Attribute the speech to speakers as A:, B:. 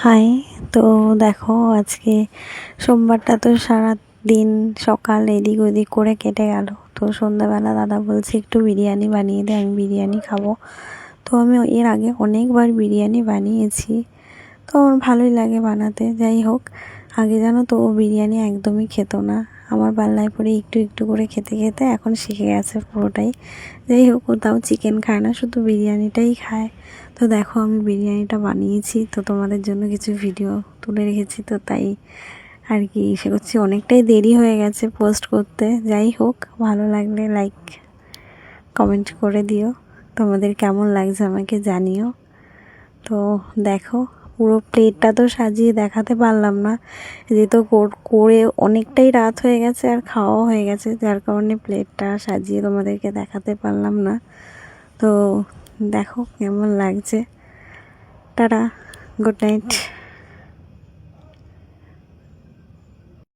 A: High. তো দেখো, আজকে সোমবারটা তো সারা দিন সকাল এদিক ওদিক করে কেটে গেল। তো সন্ধ্যাবেলা দাদা বলছে একটু বিরিয়ানি বানিয়ে দে, আমি বিরিয়ানি খাবো। তো আমি এর আগে অনেকবার বিরিয়ানি বানিয়েছি, তো আমার ভালোই লাগে বানাতে। যাই হোক, আগে জানো তো ও বিরিয়ানি একদমই খেত না। আমার পাল্লায় পরে একটু একটু করে খেতে খেতে এখন শিখে গেছে পুরোটাই। যাই হোক, ও তাও চিকেন খায় না, শুধু বিরিয়ানিটাই খায়। তো দেখো, আমি বিরিয়ানিটা বানিয়েছি, তো তোমাদের জন্য কিছু ভিডিও তুলে রেখেছি, তো তাই আর কি ইসে করছি। অনেকটাই দেরি হয়ে গেছে পোস্ট করতে। যাই হোক, ভালো লাগলে লাইক কমেন্ট করে দিও, তোমাদের কেমন লাগছে আমাকে জানিও। তো দেখো, পুরো প্লেটটা তো সাজিয়ে দেখাতে পারলাম না, যেহেতু করে অনেকটাই রাত হয়ে গেছে আর খাওয়াও হয়ে গেছে, যার কারণে প্লেটটা সাজিয়ে তোমাদেরকে দেখাতে পারলাম না। তো দেখো কেমন লাগছে। Tata, good night.